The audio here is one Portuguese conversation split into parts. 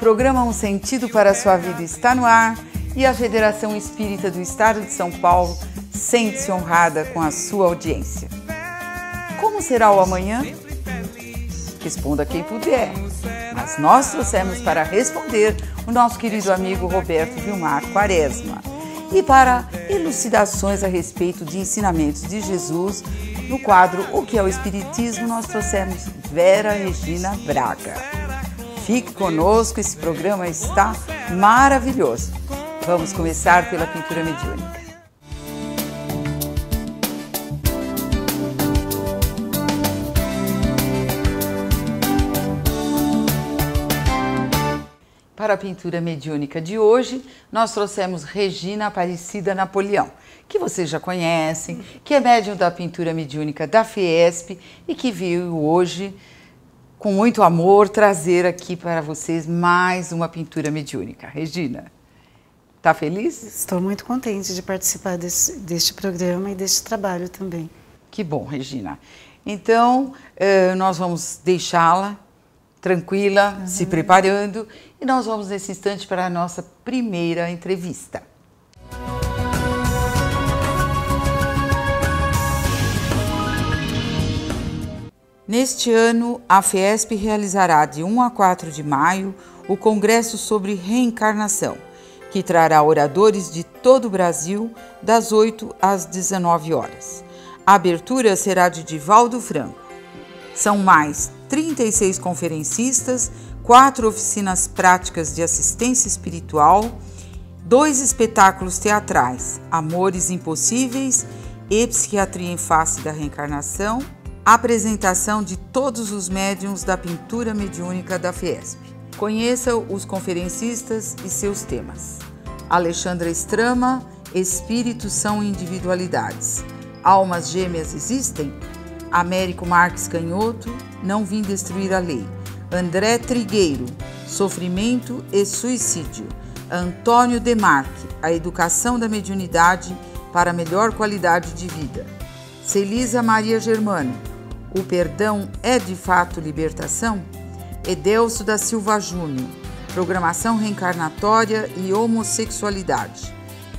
programa Um Sentido para a Sua Vida está no ar e a Federação Espírita do Estado de São Paulo sente-se honrada com a sua audiência. Como será o amanhã? Responda quem puder, mas nós trouxemos para responder o nosso querido amigo Roberto Vilmar Quaresma. E para elucidações a respeito de ensinamentos de Jesus, no quadro O que é o Espiritismo, nós trouxemos Vera Regina Braga. Fique conosco, esse programa está maravilhoso. Vamos começar pela pintura mediúnica. Para a pintura mediúnica de hoje, nós trouxemos Regina Aparecida Napoleão, que vocês já conhecem, que é médium da pintura mediúnica da Fiesp e que veio hoje, com muito amor, trazer aqui para vocês mais uma pintura mediúnica. Regina, está feliz? Estou muito contente de participar deste programa e deste trabalho também. Que bom, Regina. Então, nós vamos deixá-la tranquila, se preparando, e nós vamos nesse instante para a nossa primeira entrevista. Neste ano, a Fiesp realizará de 1 a 4 de maio o Congresso sobre Reencarnação, que trará oradores de todo o Brasil das 8 às 19 horas. A abertura será de Divaldo Franco. São mais 36 conferencistas, 4 oficinas práticas de assistência espiritual, 2 espetáculos teatrais, Amores Impossíveis e Psiquiatria em Face da Reencarnação, apresentação de todos os médiuns da pintura mediúnica da Fiesp. Conheça os conferencistas e seus temas. Alexandra Strama, Espíritos são individualidades. Almas gêmeas existem? Américo Marques Canhoto, Não vim destruir a lei. André Trigueiro, Sofrimento e suicídio. Antônio Demarque, A educação da mediunidade para melhor qualidade de vida. Celisa Maria Germano, O perdão é de fato libertação? Edelso da Silva Júnior, Programação reencarnatória e homossexualidade.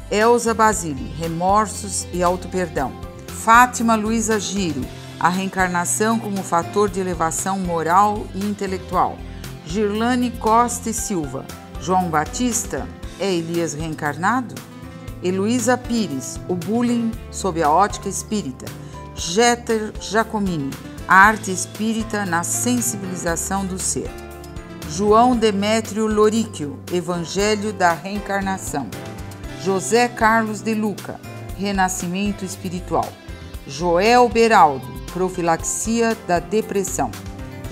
Elza Basile, Remorsos e autoperdão. Fátima Luiza Giro, A reencarnação como fator de elevação moral e intelectual. Girlane Costa e Silva, João Batista, é Elias reencarnado? Heloísa Pires, O bullying sob a ótica espírita. Jeter Giacomini, A arte espírita na sensibilização do ser. João Demétrio Loríquio, Evangelho da reencarnação. José Carlos de Luca, Renascimento espiritual. Joel Beraldo, Profilaxia da depressão.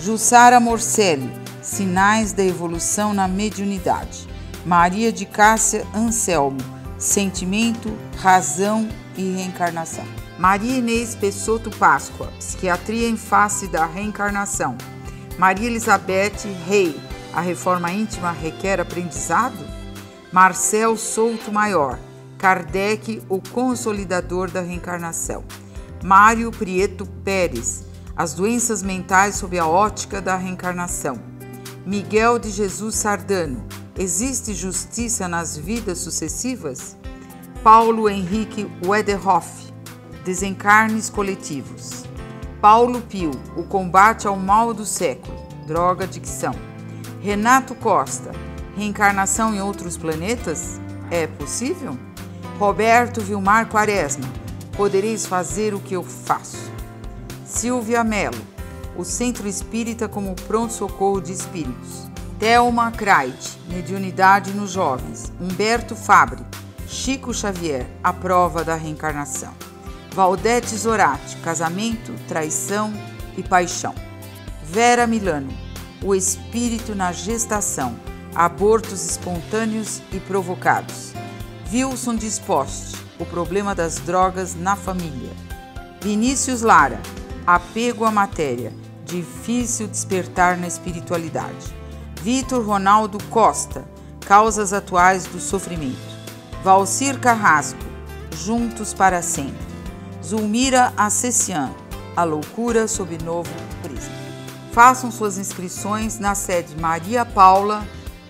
Jussara Morcelli, Sinais da evolução na mediunidade. Maria de Cássia Anselmo, Sentimento, razão e reencarnação. Maria Inês Pessotto Páscoa, Psiquiatria em face da reencarnação. Maria Elizabeth Rei, A reforma íntima requer aprendizado? Marcel Souto Maior, Kardec, o consolidador da reencarnação. Mário Prieto Pérez, As doenças mentais sob a ótica da reencarnação. Miguel de Jesus Sardano, Existe justiça nas vidas sucessivas? Paulo Henrique Wederhoff, Desencarnes coletivos. Paulo Pio, O combate ao mal do século, droga-adicção. Renato Costa, Reencarnação em outros planetas? É possível? Roberto Vilmar Quaresma, Podereis fazer o que eu faço. Silvia Mello, O Centro Espírita como pronto-socorro de espíritos. Thelma Kraid, Mediunidade nos jovens. Humberto Fabre, Chico Xavier, A prova da reencarnação. Valdete Zorati, Casamento, traição e paixão. Vera Milano, O espírito na gestação, abortos espontâneos e provocados. Wilson Disposte, O problema das drogas na família. Vinícius Lara, Apego à matéria, difícil despertar na espiritualidade. Vitor Ronaldo Costa, Causas atuais do sofrimento. Valcir Carrasco, Juntos para sempre. Zulmira Acessian, A loucura sob novo prisma. Façam suas inscrições na sede Maria Paula,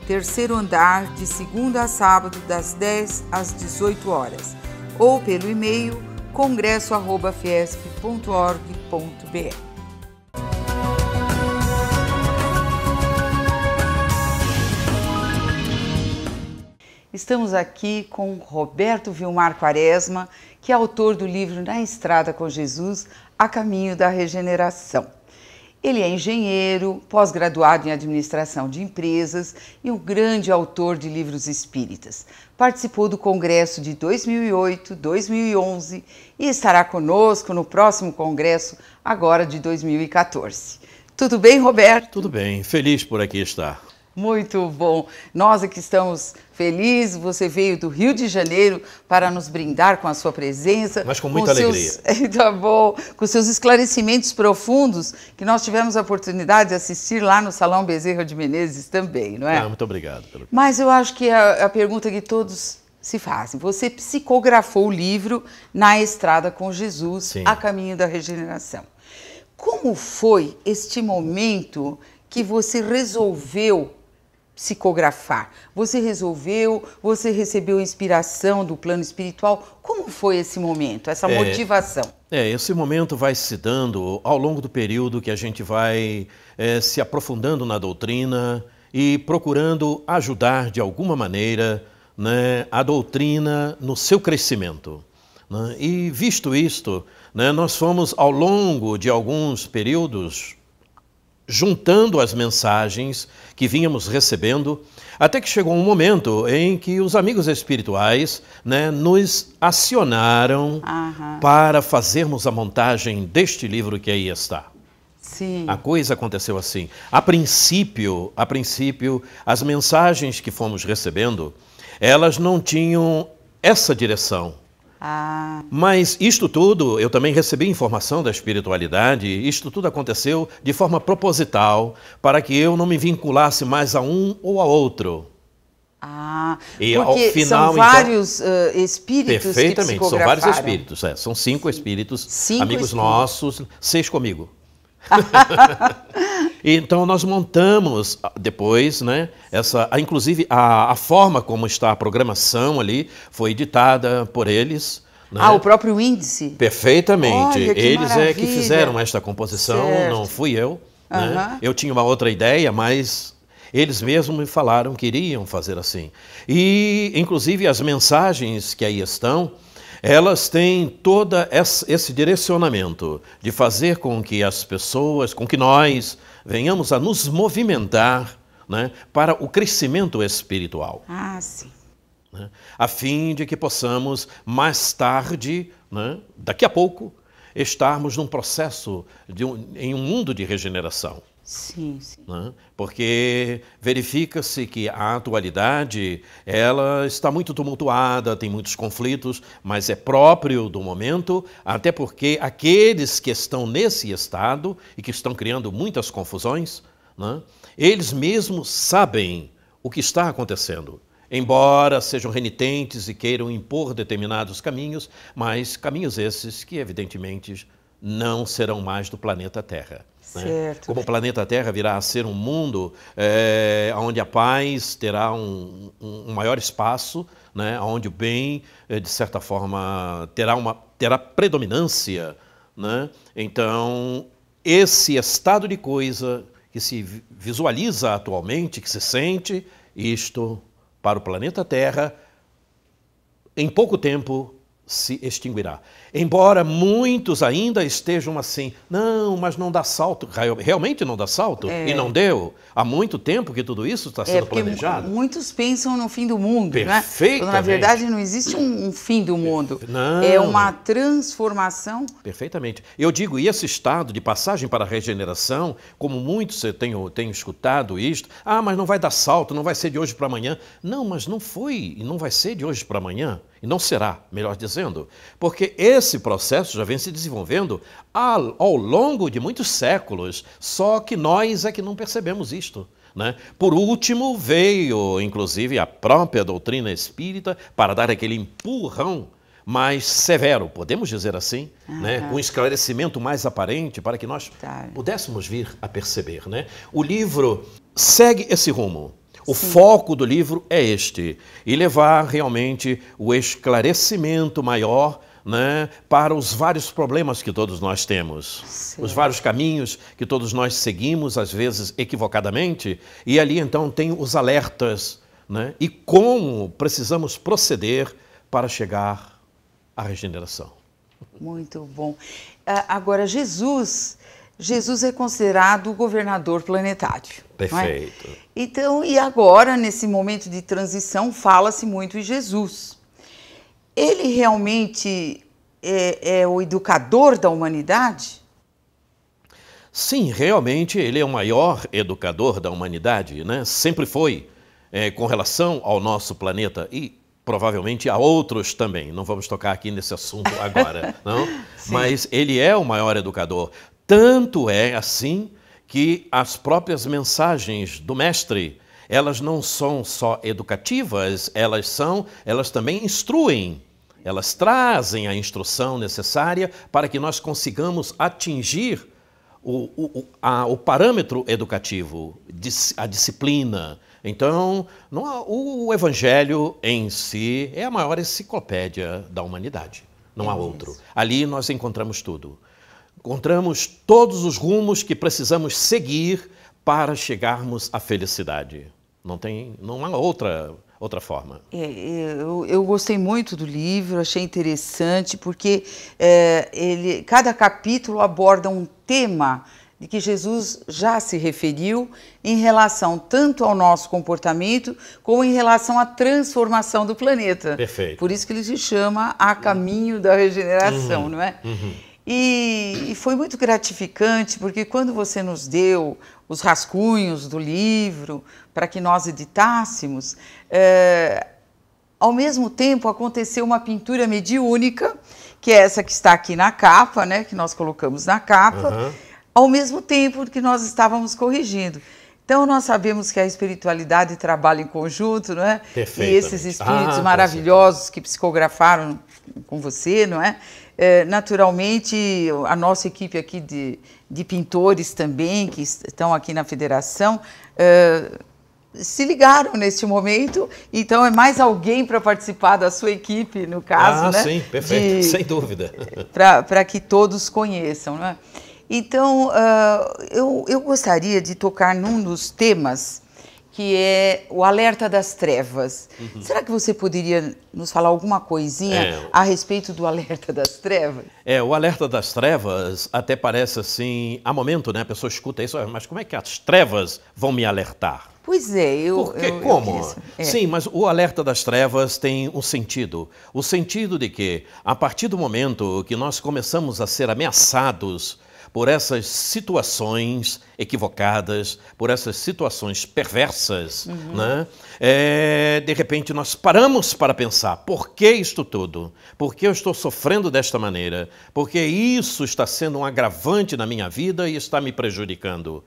terceiro andar, de segunda a sábado, das 10 às 18 horas, ou pelo e-mail congresso@fiesp.org.br. Estamos aqui com Roberto Vilmar Quaresma, que é autor do livro Na Estrada com Jesus, A Caminho da Regeneração. Ele é engenheiro, pós-graduado em administração de empresas e um grande autor de livros espíritas. Participou do congresso de 2008, 2011 e estará conosco no próximo congresso, agora de 2014. Tudo bem, Roberto? Tudo bem, feliz por aqui estar. Muito bom. Nós aqui estamos felizes. Você veio do Rio de Janeiro para nos brindar com a sua presença. Mas com muita alegria. Tá bom. Com seus esclarecimentos profundos, que nós tivemos a oportunidade de assistir lá no Salão Bezerra de Menezes também, não é? Muito obrigado. Mas eu acho que é a pergunta que todos se fazem. Você psicografou o livro Na Estrada com Jesus, Sim. A Caminho da Regeneração. Como foi este momento que você resolveu psicografar? Você recebeu inspiração do plano espiritual? Como foi esse momento, essa motivação? Esse momento vai se dando ao longo do período que a gente vai se aprofundando na doutrina e procurando ajudar de alguma maneira, né, a doutrina no seu crescimento. Né? E visto isto, né, nós fomos ao longo de alguns períodos juntando as mensagens que vínhamos recebendo, até que chegou um momento em que os amigos espirituais, né, nos acionaram para fazermos a montagem deste livro que aí está. Sim. A coisa aconteceu assim. A princípio, as mensagens que fomos recebendo, elas não tinham essa direção. Mas isto tudo, eu também recebi informação da espiritualidade, isto tudo aconteceu de forma proposital, para que eu não me vinculasse mais a um ou a outro. E porque ao final, são vários espíritos perfeitamente, que são vários espíritos, são 5 espíritos, amigos nossos, 6 comigo. Então nós montamos depois, né, inclusive a forma como está a programação ali foi editada por eles. Né? O próprio índice? Perfeitamente. Olha, eles maravilha. É que fizeram esta composição, certo. Não fui eu. Né? Eu tinha uma outra ideia, mas eles mesmos me falaram que iriam fazer assim. E inclusive as mensagens que aí estão, elas têm todo esse direcionamento de fazer com que as pessoas, com que nós venhamos a nos movimentar, né, para o crescimento espiritual. Sim. Né, a fim de que possamos, mais tarde, né, daqui a pouco, estarmos num processo, em um mundo de regeneração. Sim, sim. Né? Porque verifica-se que a atualidade ela está muito tumultuada, tem muitos conflitos, mas é próprio do momento, até porque aqueles que estão nesse estado e que estão criando muitas confusões, né? Eles mesmos sabem o que está acontecendo. Embora sejam renitentes e queiram impor determinados caminhos, mas caminhos esses que evidentemente não serão mais do planeta Terra. Né? Como o planeta Terra virá a ser um mundo onde a paz terá um maior espaço, né? Onde o bem, de certa forma, terá predominância. Né? Então, esse estado de coisa que se visualiza atualmente, que se sente, isto para o planeta Terra, em pouco tempo, se extinguirá. Embora muitos ainda estejam assim, não, mas não dá salto. Realmente não dá salto? E não deu? Há muito tempo que tudo isso está sendo planejado. Muitos pensam no fim do mundo, perfeitamente. Né? Na verdade, não existe um fim do mundo. Não. É uma transformação. Perfeitamente. Eu digo, e esse estado de passagem para a regeneração, como muitos eu tenho escutado isto, mas não vai dar salto, não vai ser de hoje para amanhã. Não, mas não foi e não vai ser de hoje para amanhã. E não será, melhor dizendo, porque esse processo já vem se desenvolvendo ao longo de muitos séculos, só que nós é que não percebemos isto. Né? Por último, veio, inclusive, a própria doutrina espírita para dar aquele empurrão mais severo, podemos dizer assim, né? Com um esclarecimento mais aparente para que nós pudéssemos vir a perceber. Né? O livro segue esse rumo. O foco do livro é este, e levar realmente o esclarecimento maior, né, para os vários problemas que todos nós temos, os vários caminhos que todos nós seguimos, às vezes equivocadamente, e ali então tem os alertas, né, e como precisamos proceder para chegar à regeneração. Muito bom. Agora, Jesus é considerado o governador planetário. Perfeito. Não é? Então, e agora, nesse momento de transição, fala-se muito em Jesus. Ele realmente é o educador da humanidade? Sim, realmente ele é o maior educador da humanidade, né? Sempre foi, com relação ao nosso planeta e provavelmente a outros também. Não vamos tocar aqui nesse assunto agora, não? Mas ele é o maior educador. Tanto é assim que as próprias mensagens do Mestre, elas não são só educativas, elas também instruem. Elas trazem a instrução necessária para que nós consigamos atingir o parâmetro educativo, a disciplina. Então, o Evangelho em si é a maior enciclopédia da humanidade. Não há outro. Ali nós encontramos tudo. Encontramos todos os rumos que precisamos seguir para chegarmos à felicidade. Não há outra forma. Eu gostei muito do livro, achei interessante, porque cada capítulo aborda um tema de que Jesus já se referiu em relação tanto ao nosso comportamento, como em relação à transformação do planeta. Perfeito. Por isso que ele se chama A Caminho da Regeneração, não é? E foi muito gratificante, porque quando você nos deu os rascunhos do livro para que nós editássemos, ao mesmo tempo aconteceu uma pintura mediúnica, que é essa que está aqui na capa, né, que nós colocamos na capa, ao mesmo tempo que nós estávamos corrigindo. Então, nós sabemos que a espiritualidade trabalha em conjunto, não é? E esses espíritos maravilhosos que psicografaram com você, não é? Naturalmente, a nossa equipe aqui de pintores também, que estão aqui na federação, se ligaram neste momento, então é mais alguém para participar da sua equipe, no caso, né? Sim, perfeito, sem dúvida. Para que todos conheçam, não é? Então, eu gostaria de tocar num dos temas, que é o alerta das trevas. Será que você poderia nos falar alguma coisinha a respeito do alerta das trevas? O alerta das trevas até parece assim, a momento, né? A pessoa escuta isso, mas como é que as trevas vão me alertar? Pois é, como? Sim, mas o alerta das trevas tem um sentido. O sentido de que, a partir do momento que nós começamos a ser ameaçados por essas situações equivocadas, por essas situações perversas, né? De repente nós paramos para pensar, por que isto tudo? Por que eu estou sofrendo desta maneira? Porque isso está sendo um agravante na minha vida e está me prejudicando.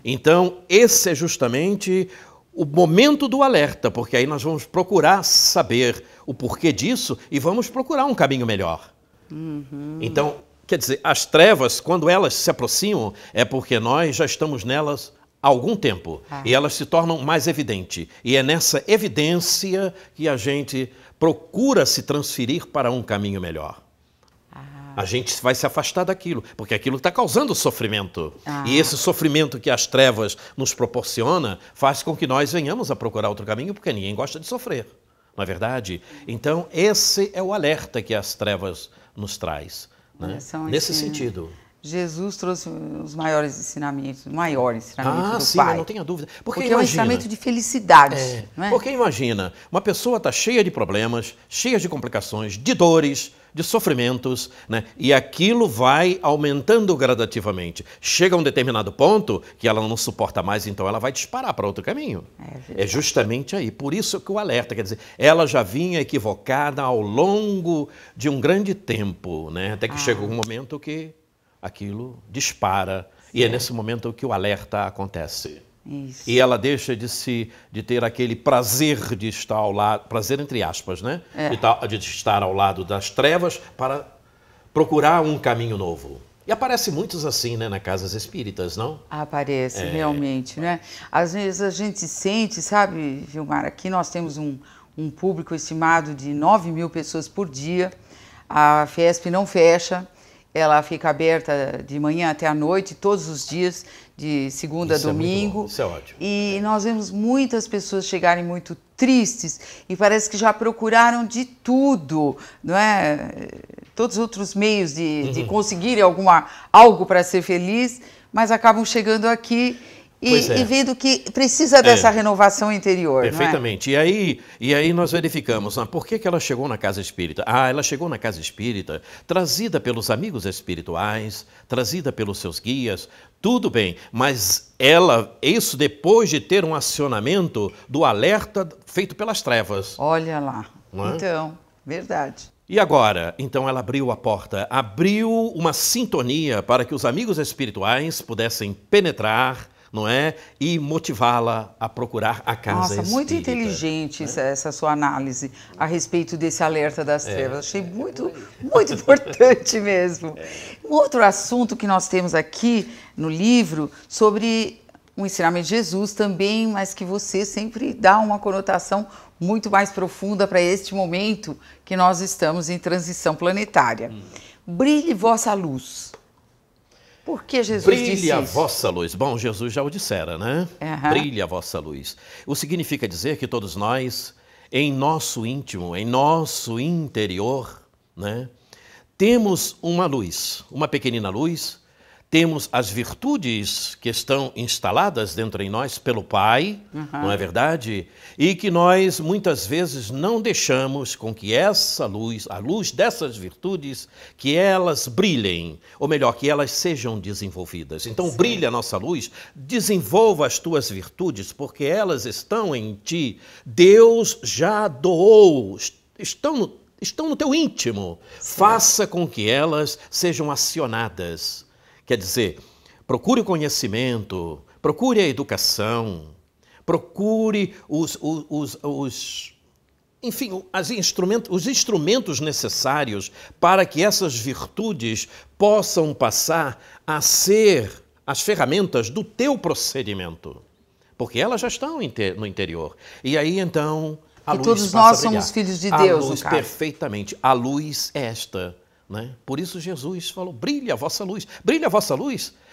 Então, esse é justamente o momento do alerta, porque aí nós vamos procurar saber o porquê disso e vamos procurar um caminho melhor. Então, quer dizer, as trevas, quando elas se aproximam, é porque nós já estamos nelas há algum tempo. E elas se tornam mais evidentes. E é nessa evidência que a gente procura se transferir para um caminho melhor. A gente vai se afastar daquilo, porque aquilo está causando sofrimento. E esse sofrimento que as trevas nos proporciona faz com que nós venhamos a procurar outro caminho, porque ninguém gosta de sofrer. Não é verdade? Então, esse é o alerta que as trevas nos traz. Né? Nesse sentido. Jesus trouxe os maiores ensinamentos, o maior ensinamento do sim, Pai. Não tenha dúvida. Porque é um ensinamento de felicidade. Não é? Porque imagina, uma pessoa está cheia de problemas, cheia de complicações, de dores, de sofrimentos, né? E aquilo vai aumentando gradativamente. Chega a um determinado ponto que ela não suporta mais, então ela vai disparar para outro caminho. É justamente aí. Por isso que o alerta, quer dizer, ela já vinha equivocada ao longo de um grande tempo, né? Até que chega um momento que aquilo dispara. E é nesse momento que o alerta acontece. Isso. E ela deixa de ter aquele prazer de estar ao lado, prazer entre aspas, né? De estar ao lado das trevas para procurar um caminho novo. E aparece muitos assim, né, nas casas espíritas, não? Aparece, realmente, né? Às vezes a gente sente, sabe, Vilmar, aqui nós temos um público estimado de 9.000 pessoas por dia. A Fiesp não fecha, ela fica aberta de manhã até a noite, todos os dias, de segunda a domingo. Isso é ótimo. E nós vemos muitas pessoas chegarem muito tristes e parece que já procuraram de tudo, não é? Todos os outros meios de conseguirem algo para ser feliz, mas acabam chegando aqui e vendo que precisa dessa renovação interior. Perfeitamente. Não é? E aí nós verificamos, por que ela chegou na casa espírita? Ela chegou na casa espírita trazida pelos amigos espirituais, trazida pelos seus guias, tudo bem, mas isso depois de ter um acionamento do alerta feito pelas trevas. Olha lá. Não é? Então, verdade. E agora? Então ela abriu a porta, abriu uma sintonia para que os amigos espirituais pudessem penetrar, não é? E motivá-la a procurar a casa espírita. Muito inteligente essa sua análise a respeito desse alerta das trevas. Achei muito importante mesmo. Um outro assunto que nós temos aqui no livro sobre o ensinamento de Jesus também, mas que você sempre dá uma conotação muito mais profunda para este momento que nós estamos em transição planetária. Brilhe vossa luz. Por que Jesus disse isso? Brilhe a vossa luz. Bom, Jesus já o dissera, né? Brilhe a vossa luz. O significa dizer que todos nós, em nosso íntimo, em nosso interior, né, temos uma luz, uma pequenina luz, temos as virtudes que estão instaladas dentro de nós pelo Pai, não é verdade? E que nós, muitas vezes, não deixamos com que essa luz, a luz dessas virtudes, que elas brilhem, ou melhor, que elas sejam desenvolvidas. Então, brilha a nossa luz, desenvolva as tuas virtudes, porque elas estão em ti. Deus já doou, estão no teu íntimo. Faça com que elas sejam acionadas. Quer dizer, procure o conhecimento, procure a educação, procure os instrumentos necessários para que essas virtudes possam passar a ser as ferramentas do teu procedimento. Porque elas já estão no interior. E aí, então, a luz todos nós somos filhos de Deus, a luz, perfeitamente. A luz é esta. Né? Por isso Jesus falou, brilhe a vossa luz,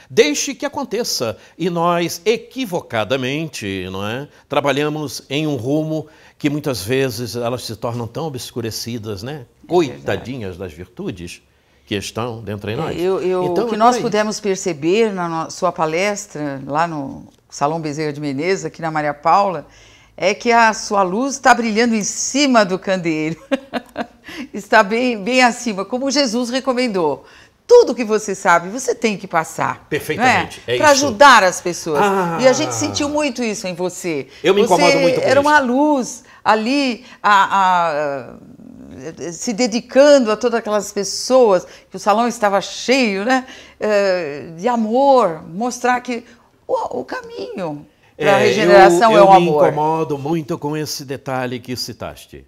deixe que aconteça. E nós, equivocadamente, não é? Trabalhamos em um rumo que muitas vezes elas se tornam tão obscurecidas, né? Coitadinhas das virtudes que estão dentro de nós. Então, o que nós pudemos perceber na sua palestra, lá no Salão Bezerra de Menezes, aqui na Maria Paula, é que a sua luz está brilhando em cima do candeeiro. Está bem acima, como Jesus recomendou. Tudo que você sabe, você tem que passar. Perfeitamente. Para ajudar as pessoas. E a gente sentiu muito isso em você. Eu me incomodo muito com isso. Era uma luz ali, se dedicando a todas aquelas pessoas, que o salão estava cheio, né? De amor, mostrar que o caminho para a regeneração é o amor. Eu me incomodo muito com esse detalhe que citaste.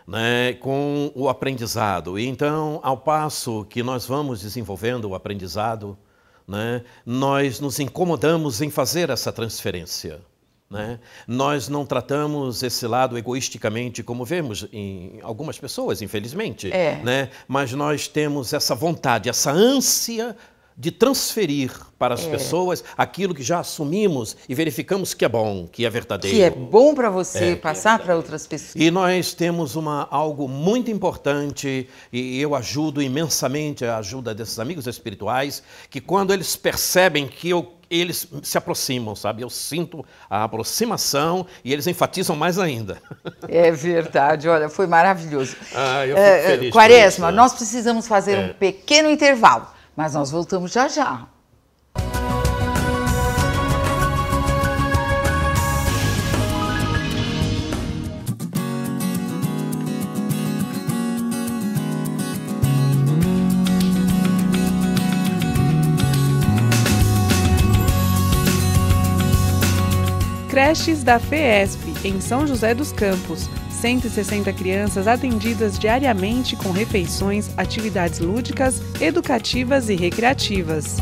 Né, com o aprendizado. E então, ao passo que nós vamos desenvolvendo o aprendizado, né, nós nos incomodamos em fazer essa transferência. Né? Nós não tratamos esse lado egoisticamente, como vemos em algumas pessoas, infelizmente. Né? Mas nós temos essa vontade, essa ânsia de transferir para as pessoas aquilo que já assumimos e verificamos que é bom, que é verdadeiro. Que é bom para você passar para outras pessoas. E nós temos algo muito importante, e eu ajudo imensamente a ajuda desses amigos espirituais, que quando eles percebem que eles se aproximam, sabe? Eu sinto a aproximação e eles enfatizam mais ainda. É verdade, olha, foi maravilhoso. Eu fico feliz Quaresma, com isso, nós precisamos fazer um pequeno intervalo. Mas nós voltamos já já. Creches da FEESP. em São José dos Campos. 160 crianças atendidas diariamente com refeições, atividades lúdicas, educativas e recreativas.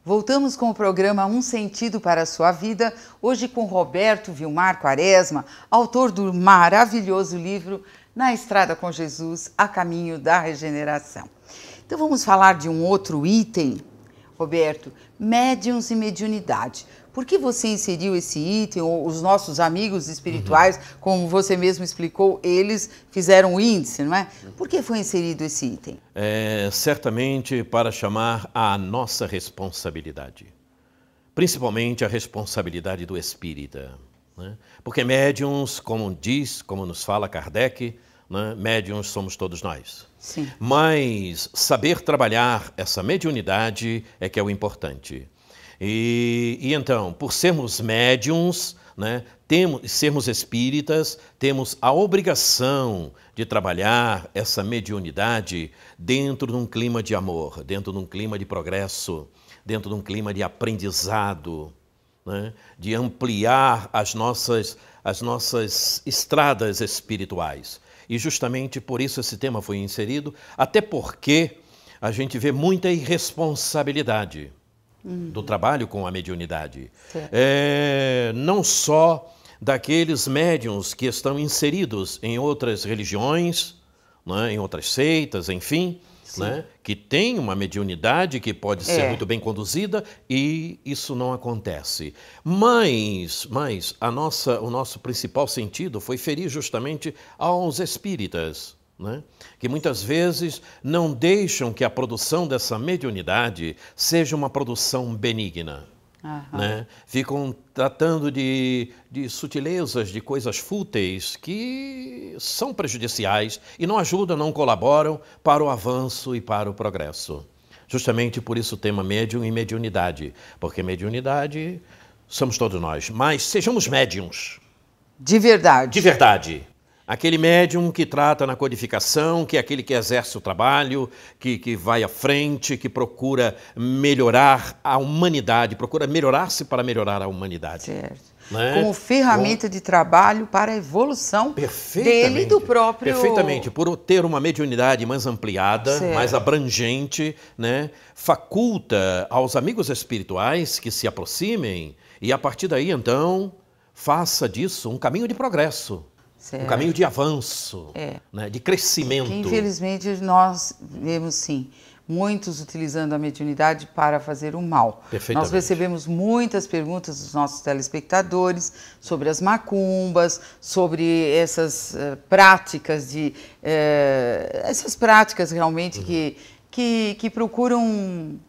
Voltamos com o programa Um Sentido para a Sua Vida, hoje com Roberto Vilmar Quaresma, autor do maravilhoso livro Na Estrada com Jesus, a caminho da regeneração. Então vamos falar de um outro item, Roberto, médiuns e mediunidade. Por que você inseriu esse item? Os nossos amigos espirituais, como você mesmo explicou, eles fizeram o índice, não é? Por que foi inserido esse item? Certamente para chamar a nossa responsabilidade, principalmente a responsabilidade do espírita, né? Porque médiuns, como nos fala Kardec, né? Médiuns somos todos nós. Sim. Mas saber trabalhar essa mediunidade é que é o importante. E então, por sermos médiuns, né, sermos espíritas, temos a obrigação de trabalhar essa mediunidade dentro de um clima de amor, dentro de um clima de progresso, dentro de um clima de aprendizado, né, de ampliar as nossas estradas espirituais. E justamente por isso esse tema foi inserido, até porque a gente vê muita irresponsabilidade do trabalho com a mediunidade. Não só daqueles médiuns que estão inseridos em outras religiões, né, em outras seitas, enfim, né, que tem uma mediunidade que pode ser muito bem conduzida e isso não acontece. Mas o nosso principal sentido foi ferir justamente aos espíritas, né, que muitas vezes não deixam que a produção dessa mediunidade seja uma produção benigna. Né? Ficam tratando de sutilezas, de coisas fúteis que são prejudiciais e não ajudam, não colaboram para o avanço e para o progresso. Justamente por isso o tema médium e mediunidade, porque mediunidade somos todos nós, mas sejamos médiums. De verdade. De verdade. Aquele médium que trata na codificação, que é aquele que exerce o trabalho, que vai à frente, que procura melhorar a humanidade, procura melhorar-se para melhorar a humanidade. Certo. Né? Como ferramenta de trabalho para a evolução dele e do próprio... Perfeitamente. Por ter uma mediunidade mais ampliada, mais abrangente, né? Faculta aos amigos espirituais que se aproximem e, a partir daí, então, faça disso um caminho de progresso. Certo. Um caminho de avanço, né, de crescimento. Porque, infelizmente, nós vemos, sim, muitos utilizando a mediunidade para fazer o mal. Nós recebemos muitas perguntas dos nossos telespectadores sobre as macumbas, sobre essas práticas essas práticas realmente que procuram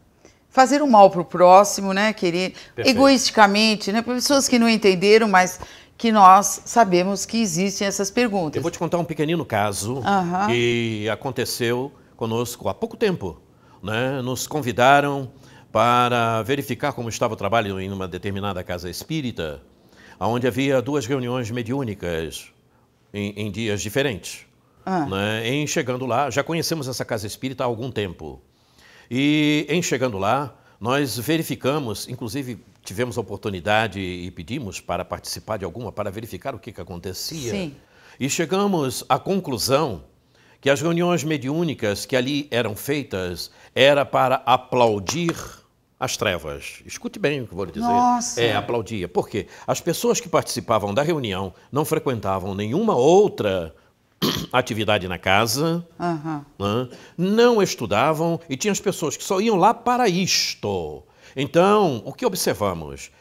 fazer o mal para o próximo, né? Querer egoisticamente, né? Pessoas que não entenderam, mas que nós sabemos que existem essas perguntas. Eu vou te contar um pequenino caso que aconteceu conosco há pouco tempo, né? Nos convidaram para verificar como estava o trabalho em uma determinada casa espírita, onde havia 2 reuniões mediúnicas em dias diferentes. Né? Em chegando lá, já conhecemos essa casa espírita há algum tempo. E em chegando lá, nós verificamos, inclusive tivemos a oportunidade e pedimos para participar de alguma, para verificar o que acontecia. Sim. E chegamos à conclusão que as reuniões mediúnicas que ali eram feitas era para aplaudir as trevas. Escute bem o que eu vou lhe dizer. Nossa! Aplaudia. Por quê? As pessoas que participavam da reunião não frequentavam nenhuma outra atividade na casa, né? Não estudavam e tinha as pessoas que só iam lá para isto. Então, o que observamos?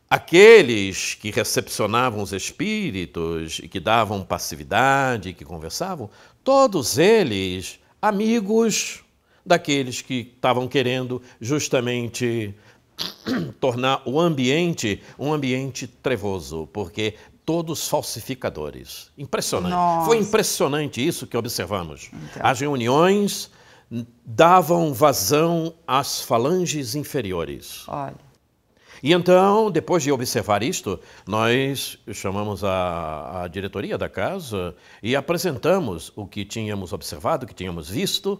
Aqueles que recepcionavam os espíritos e que davam passividade, que conversavam, todos eles amigos daqueles que estavam querendo justamente tornar o ambiente um ambiente trevoso, porque todos falsificadores. Impressionante. Nossa. Foi impressionante isso que observamos. Então. As reuniões davam vazão às falanges inferiores. Olha. E então, depois de observar isto, nós chamamos a diretoria da casa e apresentamos o que tínhamos observado, o que tínhamos visto,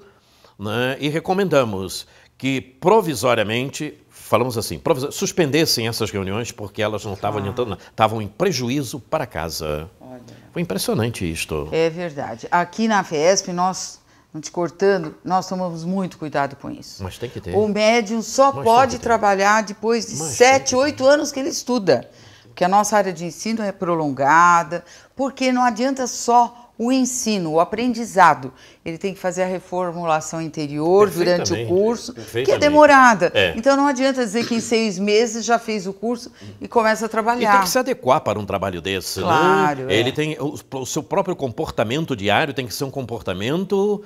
né, e recomendamos que provisoriamente, falamos assim, suspendessem essas reuniões porque elas não estavam adiantando, estavam em prejuízo para a casa. Olha. Foi impressionante isto. É verdade. Aqui na FESP, nós, não te cortando, nós tomamos muito cuidado com isso. Mas tem que ter. O médium só Mas pode tem que ter. trabalhar depois de Mas 7, 8 anos que ele estuda. Porque a nossa área de ensino é prolongada, porque não adianta só o ensino, o aprendizado. Ele tem que fazer a reformulação interior durante o curso, que é demorada. É. Então não adianta dizer que em 6 meses já fez o curso e começa a E trabalhar. tem que se adequar para um trabalho desse, Claro, né? é. Ele tem o seu próprio comportamento diário tem que ser um comportamento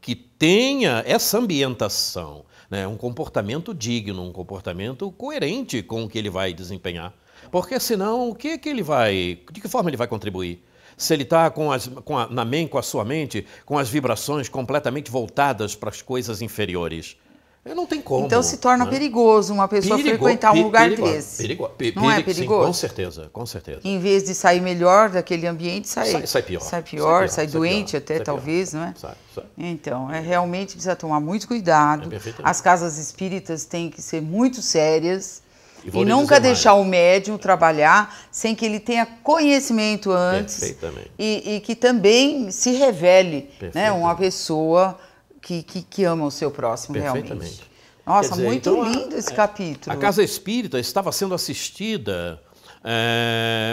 que tenha essa ambientação, né? Um comportamento digno, um comportamento coerente com o que ele vai desempenhar. Porque senão, o que ele vai, de que forma ele vai contribuir? Se ele está com a sua mente, com as vibrações completamente voltadas para as coisas inferiores, não tem como. Então se torna né? perigoso uma pessoa frequentar um lugar desse. Não é perigoso? Sim, com certeza, com certeza. Em vez de sair melhor daquele ambiente, sai pior. Sai doente pior, até, sai talvez, pior. não é? Sai. Então, realmente precisa tomar muito cuidado. Perfeitamente. As casas espíritas têm que ser muito sérias vou e lhe nunca dizer deixar mais. o médium trabalhar sem que ele tenha conhecimento antes Perfeitamente. e que também se revele, né, Perfeitamente. uma pessoa que ama o seu próximo realmente. Perfeitamente. Nossa, Quer dizer, muito então, lindo esse capítulo. A casa espírita estava sendo assistida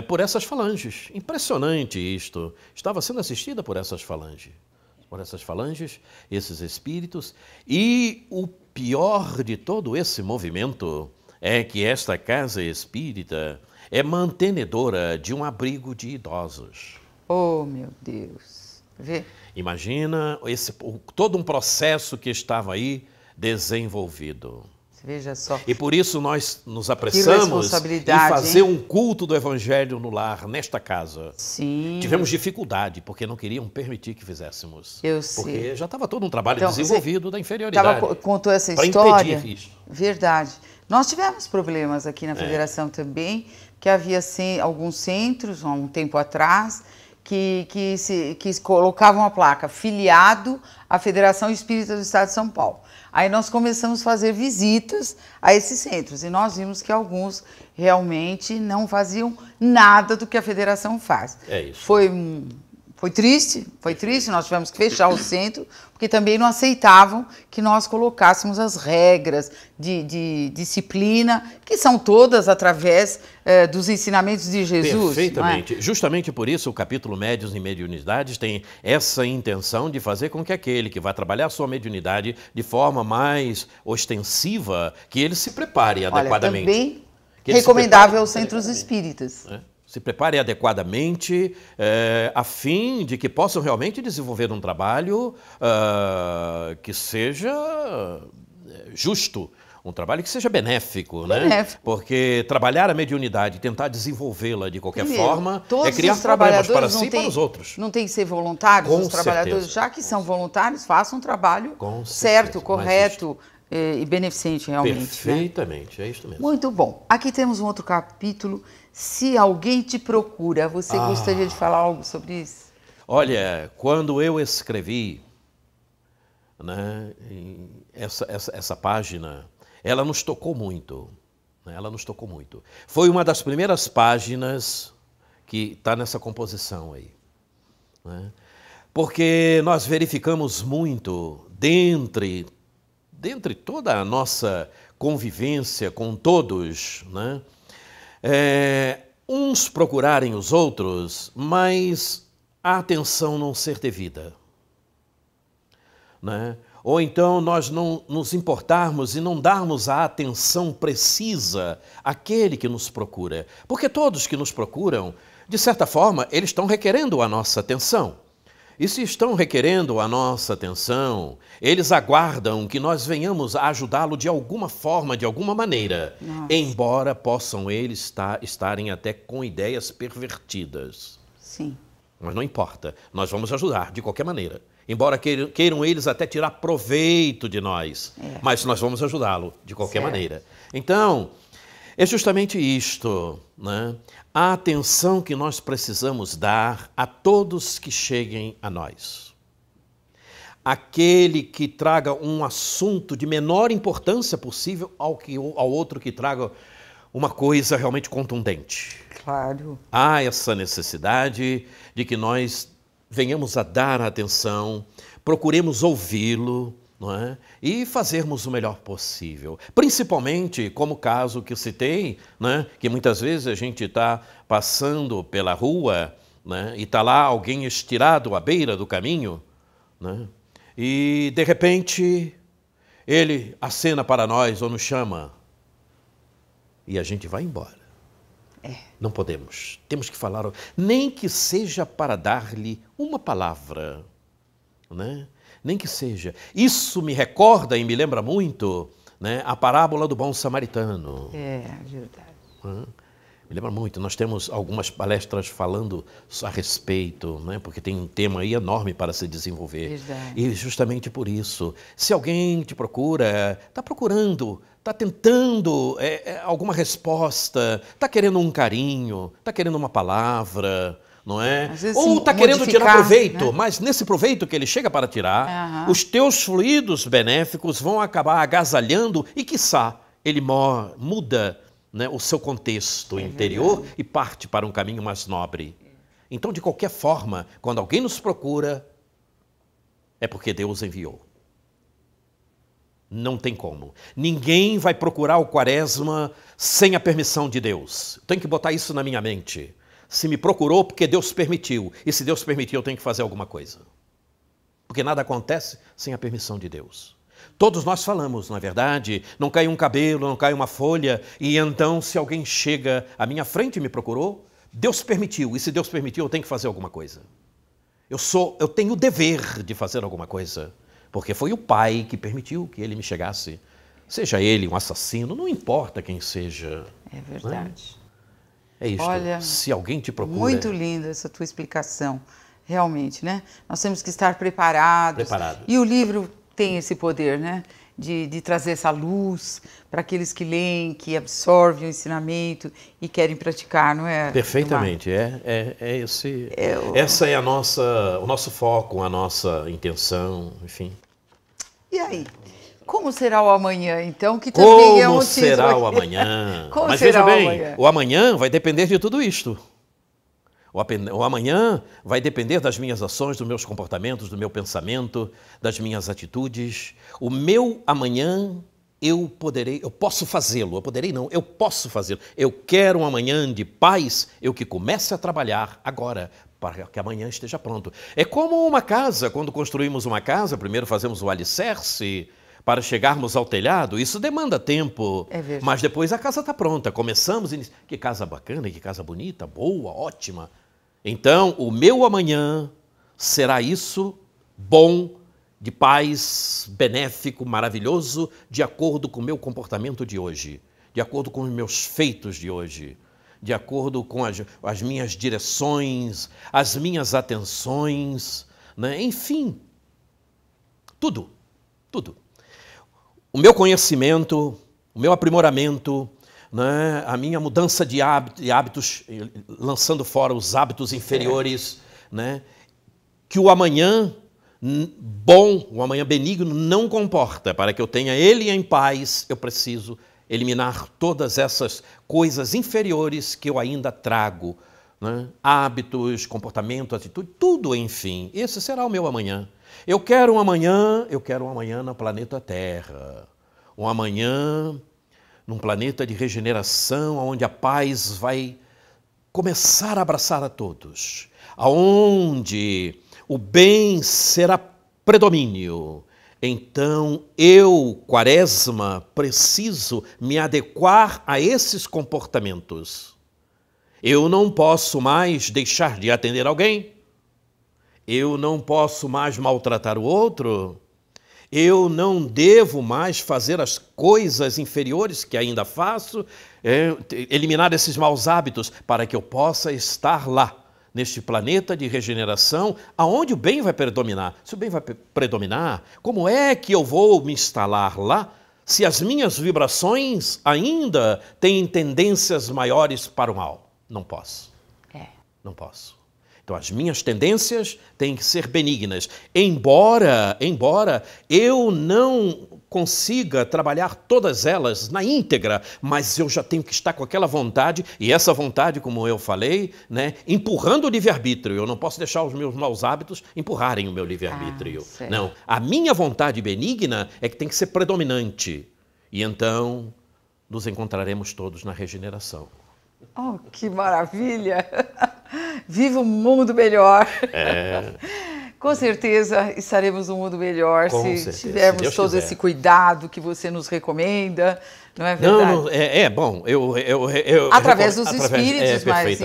por essas falanges. Impressionante isto. Estava sendo assistida por essas falanges. Esses espíritos. E o pior de todo esse movimento é que esta casa espírita é mantenedora de um abrigo de idosos. Oh, meu Deus. Vê? Imagina todo um processo que estava aí desenvolvido. Veja só. E por isso nós nos apressamos em fazer um culto do Evangelho no lar, nesta casa. Sim. Tivemos dificuldade, porque não queriam permitir que fizéssemos. Eu sei. Porque já estava todo um trabalho Então, desenvolvido da inferioridade. Contou essa para história. impedir isso. Verdade. Nós tivemos problemas aqui na Federação também, que havia alguns centros, há um tempo atrás, que colocavam a placa filiado à Federação Espírita do Estado de São Paulo. Aí nós começamos a fazer visitas a esses centros e nós vimos que alguns realmente não faziam nada do que a federação faz. É isso. Foi triste, nós tivemos que fechar o centro, porque também não aceitavam que nós colocássemos as regras de disciplina, que são todas através dos ensinamentos de Jesus. Perfeitamente. Não é? Justamente por isso o capítulo Médiuns e Mediunidades tem essa intenção de fazer com que aquele que vai trabalhar a sua mediunidade de forma mais ostensiva, que ele se prepare adequadamente. Olha, também Que ele se recomendável prepare aos centros adequadamente. espíritas. Se prepare adequadamente, a fim de que possam realmente desenvolver um trabalho que seja justo, um trabalho que seja benéfico, né? Porque trabalhar a mediunidade e tentar desenvolvê-la de qualquer forma é criar problemas para si e para os outros. Não tem que ser voluntários, Com os trabalhadores, certeza. já que são voluntários, façam um trabalho Com certo, certeza, correto e beneficente realmente. Né? Perfeitamente, é isso mesmo. Muito bom. Aqui temos um outro capítulo. Se alguém te procura, você gostaria de falar algo sobre isso? Olha, quando eu escrevi, né, essa página, ela nos tocou muito. Né, ela nos tocou muito. Foi uma das primeiras páginas que está nessa composição aí. Né, porque nós verificamos muito, dentre toda a nossa convivência com todos, né, uns procurarem os outros, mas a atenção não ser devida. Né? Ou então nós não nos importarmos e não darmos a atenção precisa àquele que nos procura. Porque todos que nos procuram, de certa forma, eles estão requerendo a nossa atenção. E se estão requerendo a nossa atenção, eles aguardam que nós venhamos a ajudá-lo de alguma forma, de alguma maneira, embora possam eles estarem até com ideias pervertidas. Sim. Mas não importa, nós vamos ajudar de qualquer maneira. Embora queiram eles até tirar proveito de nós, mas nós vamos ajudá-lo de qualquer maneira. Então, é justamente isto, né? A atenção que nós precisamos dar a todos que cheguem a nós. Aquele que traga um assunto de menor importância possível ao outro que traga uma coisa realmente contundente. Claro. Há essa necessidade de que nós venhamos a dar atenção, procuremos ouvi-lo, não é? E fazermos o melhor possível. Principalmente como o caso que eu citei, né? Que muitas vezes a gente está passando pela rua, né? E está lá alguém estirado à beira do caminho, né? E de repente ele acena para nós ou nos chama e a gente vai embora. Não podemos, temos que falar, nem que seja para dar-lhe uma palavra, né? Nem que seja. Isso me recorda e me lembra muito, né, a parábola do bom samaritano. É verdade. Me lembra muito. Nós temos algumas palestras falando a respeito, né, porque tem um tema aí enorme para se desenvolver. Verdade. E justamente por isso, se alguém te procura, está procurando, está tentando alguma resposta, está querendo um carinho, está querendo uma palavra, não é? Às vezes, ou está querendo tirar modificar, proveito, né? Mas nesse proveito que ele chega para tirar, os teus fluidos benéficos vão acabar agasalhando e, quiçá, ele muda, né, o seu contexto interior e parte para um caminho mais nobre. Então, de qualquer forma, quando alguém nos procura, é porque Deus enviou. Não tem como. Ninguém vai procurar o Quaresma sem a permissão de Deus. Tenho que botar isso na minha mente. Se me procurou, porque Deus permitiu. E se Deus permitiu, eu tenho que fazer alguma coisa. Porque nada acontece sem a permissão de Deus. Todos nós falamos, não é verdade? Não cai um cabelo, não cai uma folha. E então, se alguém chega à minha frente e me procurou, Deus permitiu. E se Deus permitiu, eu tenho que fazer alguma coisa. Eu tenho o dever de fazer alguma coisa. Porque foi o Pai que permitiu que ele me chegasse. Seja ele um assassino, não importa quem seja. É verdade. É isso. Olha, se alguém te procura... Muito linda essa tua explicação, realmente, né? Nós temos que estar preparados. E o livro tem esse poder, né? De trazer essa luz para aqueles que leem, que absorvem o ensinamento e querem praticar, não é? Perfeitamente. Essa é o nosso foco, a nossa intenção, enfim. E aí? Como será o amanhã, então? Que também Como será o amanhã? Como Mas será veja bem, amanhã? o amanhã vai depender de tudo isto. O amanhã vai depender das minhas ações, dos meus comportamentos, do meu pensamento, das minhas atitudes. O meu amanhã, eu posso fazê-lo. Eu posso fazê-lo. Eu quero um amanhã de paz, eu que comece a trabalhar agora, para que amanhã esteja pronto. É como uma casa, quando construímos uma casa, primeiro fazemos o alicerce, para chegarmos ao telhado, isso demanda tempo, mas depois a casa está pronta. Começamos, que casa bacana, que casa bonita, boa, ótima. Então, o meu amanhã será isso, bom, de paz, benéfico, maravilhoso, de acordo com o meu comportamento de hoje, de acordo com os meus feitos de hoje, de acordo com as minhas direções, as minhas atenções, né? Enfim, tudo. O meu conhecimento, o meu aprimoramento, né? A minha mudança de hábitos, lançando fora os hábitos inferiores, né? Que o amanhã bom, o amanhã benigno não comporta. Para que eu tenha ele em paz, eu preciso eliminar todas essas coisas inferiores que eu ainda trago, né? Hábitos, comportamento, atitude, tudo, enfim. Esse será o meu amanhã. Eu quero um amanhã no planeta Terra. Um amanhã num planeta de regeneração, onde a paz vai começar a abraçar a todos. Aonde o bem será predomínio. Então, eu, Quaresma, preciso me adequar a esses comportamentos. Eu não posso mais deixar de atender alguém. Eu não posso mais maltratar o outro? Eu não devo mais fazer as coisas inferiores que ainda faço? Eliminar esses maus hábitos para que eu possa estar lá, neste planeta de regeneração, aonde o bem vai predominar. Se o bem vai predominar, como é que eu vou me instalar lá se as minhas vibrações ainda têm tendências maiores para o mal? Não posso. Não posso. Então, as minhas tendências têm que ser benignas. Embora eu não consiga trabalhar todas elas na íntegra, mas eu já tenho que estar com aquela vontade, e essa vontade, como eu falei, né, empurrando o livre-arbítrio. Eu não posso deixar os meus maus hábitos empurrarem o meu livre-arbítrio. Não, a minha vontade benigna é que tem que ser predominante. E então, nos encontraremos todos na regeneração. Oh, que maravilha! Viva um mundo melhor! Com certeza estaremos num mundo melhor se tivermos todo esse cuidado que você nos recomenda, não é verdade? Bom, através dos espíritos, mas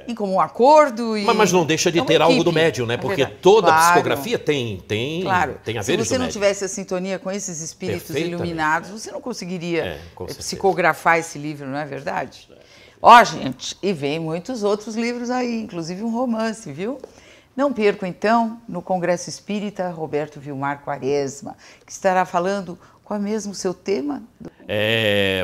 em comum acordo. Mas não deixa de ter algo do médium, né? Porque toda psicografia tem haveres do médium. Se você não tivesse a sintonia com esses espíritos iluminados, você não conseguiria psicografar esse livro, não é verdade? Ó, gente, e vem muitos outros livros aí, inclusive um romance, viu? Não percam, então, no Congresso Espírita, Roberto Vilmar Quaresma, que estará falando qual é mesmo o seu tema?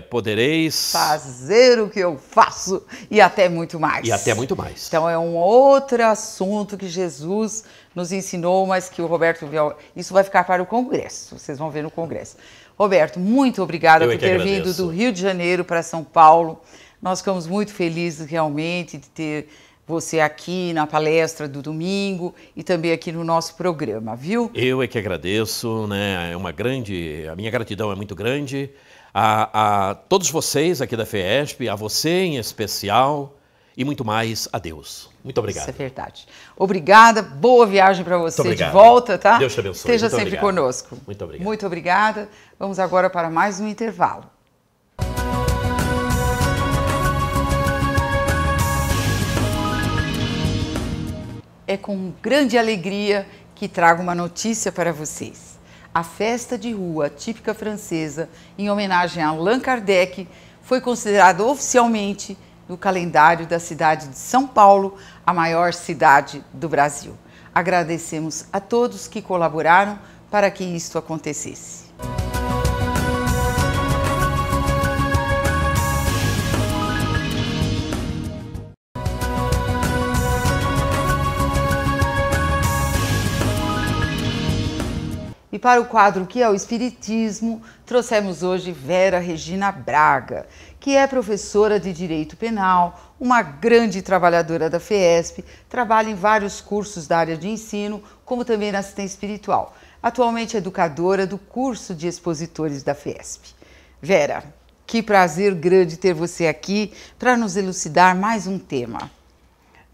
Podereis... fazer o que eu faço e até muito mais. E até muito mais. Então, é um outro assunto que Jesus nos ensinou, mas que o Roberto... Isso vai ficar para o Congresso, vocês vão ver no Congresso. Roberto, muito obrigada por ter vindo do Rio de Janeiro para São Paulo. Nós ficamos muito felizes realmente de ter você aqui na palestra do domingo e também aqui no nosso programa, viu? Eu é que agradeço, né? A minha gratidão é muito grande a todos vocês aqui da FESP, a você em especial e muito mais a Deus. Muito obrigado. Isso é verdade. Obrigada, boa viagem para você de volta, tá? Deus te abençoe. Esteja sempre conosco. Muito obrigado. Muito obrigada. Vamos agora para mais um intervalo. É com grande alegria que trago uma notícia para vocês. A festa de rua típica francesa, em homenagem a Allan Kardec, foi considerada oficialmente no calendário da cidade de São Paulo, a maior cidade do Brasil. Agradecemos a todos que colaboraram para que isto acontecesse. E para o quadro que é o Espiritismo, trouxemos hoje Vera Regina Braga, que é professora de Direito Penal, uma grande trabalhadora da FESP, trabalha em vários cursos da área de ensino, como também na assistência espiritual. Atualmente é educadora do curso de expositores da FESP. Vera, que prazer grande ter você aqui para nos elucidar mais um tema.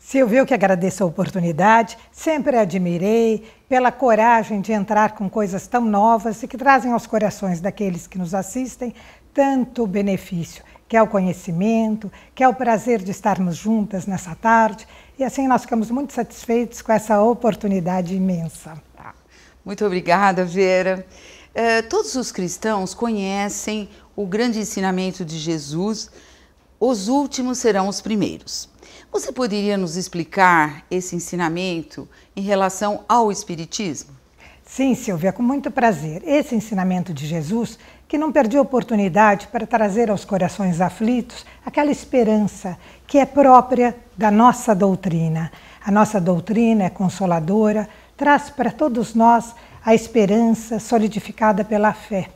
Silvia, eu que agradeço a oportunidade, sempre admirei pela coragem de entrar com coisas tão novas e que trazem aos corações daqueles que nos assistem tanto benefício, que é o conhecimento, que é o prazer de estarmos juntas nessa tarde. E assim nós ficamos muito satisfeitos com essa oportunidade imensa. Muito obrigada, Vera. Todos os cristãos conhecem o grande ensinamento de Jesus, os últimos serão os primeiros. Você poderia nos explicar esse ensinamento em relação ao Espiritismo? Sim, Silvia, com muito prazer. Esse ensinamento de Jesus, que não perdi a oportunidade para trazer aos corações aflitos aquela esperança que é própria da nossa doutrina. A nossa doutrina é consoladora, traz para todos nós a esperança solidificada pela fé.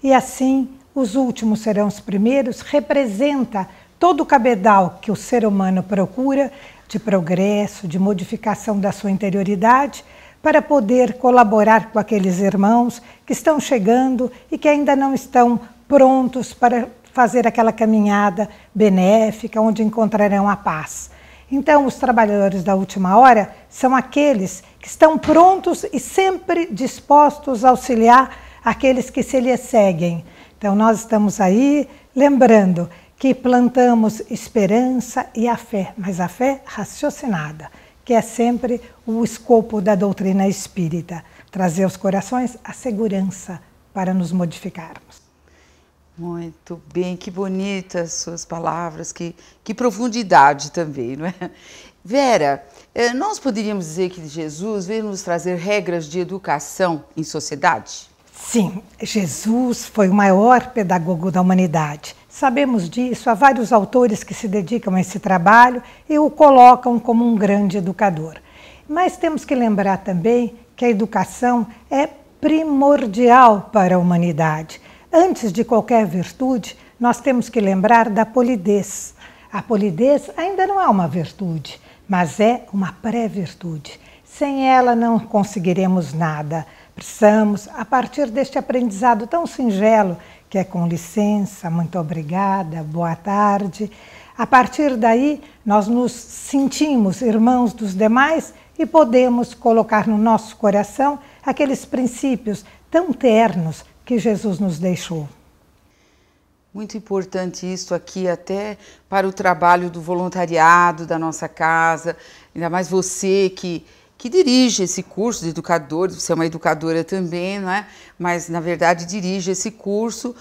E assim, os últimos serão os primeiros, representa todo o cabedal que o ser humano procura de progresso, de modificação da sua interioridade, para poder colaborar com aqueles irmãos que estão chegando e que ainda não estão prontos para fazer aquela caminhada benéfica, onde encontrarão a paz. Então, os trabalhadores da última hora são aqueles que estão prontos e sempre dispostos a auxiliar aqueles que se lhes seguem. Então, nós estamos aí lembrando que plantamos esperança e a fé, mas a fé raciocinada, que é sempre o escopo da doutrina espírita, trazer aos corações a segurança para nos modificarmos. Muito bem, que bonitas suas palavras, que profundidade também, não é? Vera, nós poderíamos dizer que Jesus veio nos trazer regras de educação em sociedade? Sim, Jesus foi o maior pedagogo da humanidade. Sabemos disso, há vários autores que se dedicam a esse trabalho e o colocam como um grande educador. Mas temos que lembrar também que a educação é primordial para a humanidade. Antes de qualquer virtude, nós temos que lembrar da polidez. A polidez ainda não é uma virtude, mas é uma pré-virtude. Sem ela não conseguiremos nada. Precisamos, a partir deste aprendizado tão singelo, que é com licença, muito obrigada, boa tarde, a partir daí nós nos sentimos irmãos dos demais e podemos colocar no nosso coração aqueles princípios tão ternos que Jesus nos deixou. Muito importante isso aqui até para o trabalho do voluntariado da nossa casa, ainda mais você que dirige esse curso de educador, você é uma educadora também, não é? Mas, na verdade, dirige esse curso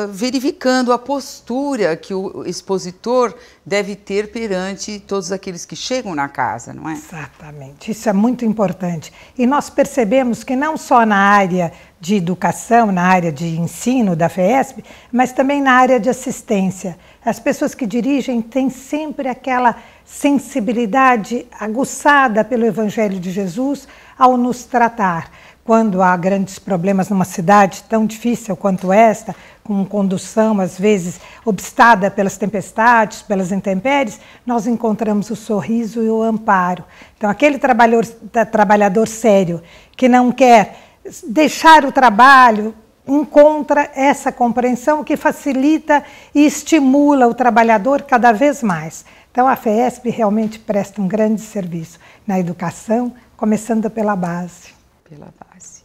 verificando a postura que o expositor deve ter perante todos aqueles que chegam na casa, não é? Exatamente, isso é muito importante. E nós percebemos que não só na área de educação, na área de ensino da FESP, mas também na área de assistência. As pessoas que dirigem têm sempre aquela sensibilidade aguçada pelo Evangelho de Jesus ao nos tratar. Quando há grandes problemas numa cidade tão difícil quanto esta, com condução às vezes obstada pelas tempestades, pelas intempéries, nós encontramos o sorriso e o amparo. Então aquele trabalhador sério que não quer deixar o trabalho, encontra essa compreensão que facilita e estimula o trabalhador cada vez mais. Então a FESP realmente presta um grande serviço na educação, começando pela base. Pela base.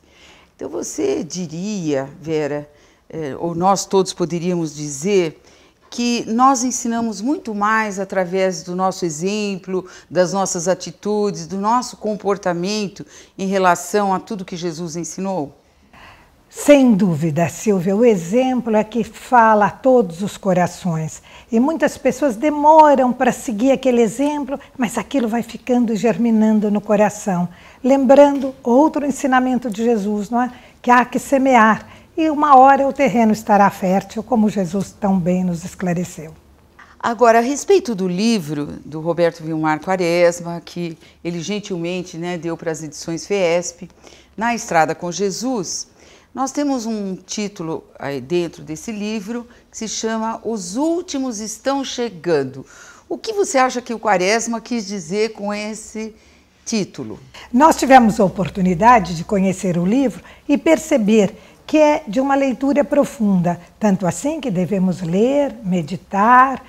Então você diria, Vera, ou nós todos poderíamos dizer, que nós ensinamos muito mais através do nosso exemplo, das nossas atitudes, do nosso comportamento em relação a tudo que Jesus ensinou? Sem dúvida, Silvia, o exemplo é que fala a todos os corações. E muitas pessoas demoram para seguir aquele exemplo, mas aquilo vai ficando e germinando no coração. Lembrando outro ensinamento de Jesus, não é? Que há que semear. E uma hora o terreno estará fértil, como Jesus tão bem nos esclareceu. Agora, a respeito do livro do Roberto Vilmar Quaresma, que ele gentilmente deu para as edições FESP, Na Estrada com Jesus, nós temos um título aí dentro desse livro que se chama Os Últimos Estão Chegando. O que você acha que o Quaresma quis dizer com esse título? Nós tivemos a oportunidade de conhecer o livro e perceber que é de uma leitura profunda, tanto assim que devemos ler, meditar,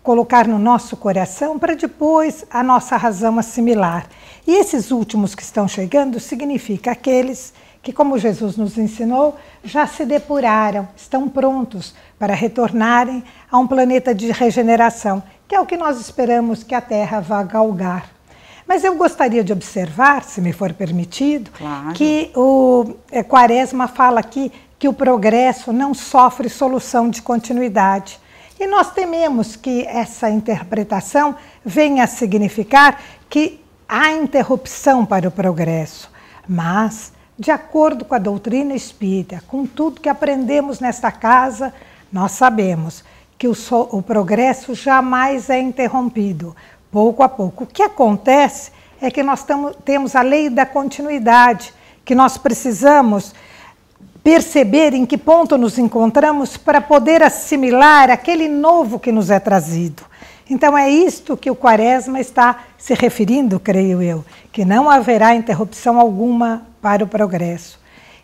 colocar no nosso coração para depois a nossa razão assimilar. E esses últimos que estão chegando significa aqueles que, como Jesus nos ensinou, já se depuraram, estão prontos para retornarem a um planeta de regeneração, que é o que nós esperamos que a Terra vá galgar. Mas eu gostaria de observar, se me for permitido, claro, que o Quaresma fala aqui que o progresso não sofre solução de continuidade. E nós tememos que essa interpretação venha a significar que há interrupção para o progresso. Mas, de acordo com a doutrina espírita, com tudo que aprendemos nesta casa, nós sabemos que o progresso jamais é interrompido, pouco a pouco. O que acontece é que nós temos a lei da continuidade, que nós precisamos perceber em que ponto nos encontramos para poder assimilar aquele novo que nos é trazido. Então é isto que o Quaresma está se referindo, creio eu, que não haverá interrupção alguma para o progresso.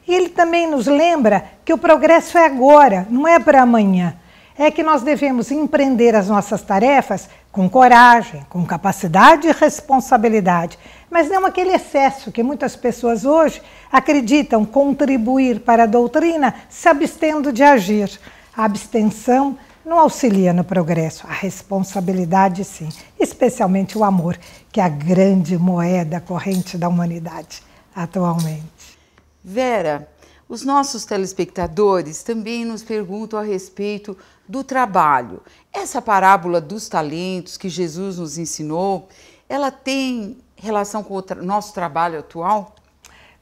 E ele também nos lembra que o progresso é agora, não é para amanhã. É que nós devemos empreender as nossas tarefas com coragem, com capacidade e responsabilidade, mas não aquele excesso que muitas pessoas hoje acreditam contribuir para a doutrina se abstendo de agir. A abstenção não auxilia no progresso. A responsabilidade, sim, especialmente o amor, que é a grande moeda corrente da humanidade atualmente. Vera, os nossos telespectadores também nos perguntam a respeito do trabalho. Essa parábola dos talentos que Jesus nos ensinou, ela tem relação com o nosso trabalho atual?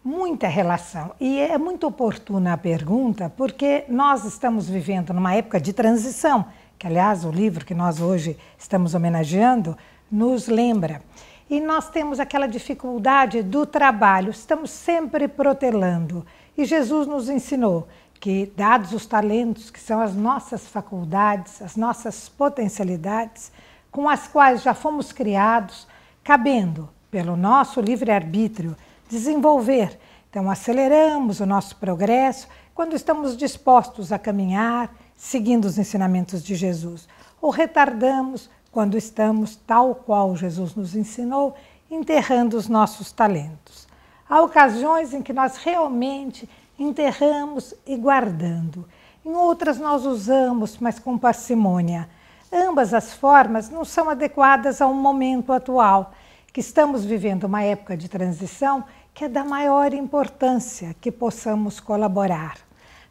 Muita relação. E é muito oportuna a pergunta, porque nós estamos vivendo numa época de transição, que, aliás, o livro que nós hoje estamos homenageando nos lembra. E nós temos aquela dificuldade do trabalho, estamos sempre protelando. E Jesus nos ensinou que, dados os talentos, que são as nossas faculdades, as nossas potencialidades, com as quais já fomos criados, cabendo, pelo nosso livre-arbítrio, desenvolver. Então, aceleramos o nosso progresso quando estamos dispostos a caminhar, seguindo os ensinamentos de Jesus, ou retardamos quando estamos, tal qual Jesus nos ensinou, enterrando os nossos talentos. Há ocasiões em que nós realmente enterramos e guardando. Em outras nós usamos, mas com parcimônia. Ambas as formas não são adequadas ao momento atual, que estamos vivendo uma época de transição que é da maior importância que possamos colaborar.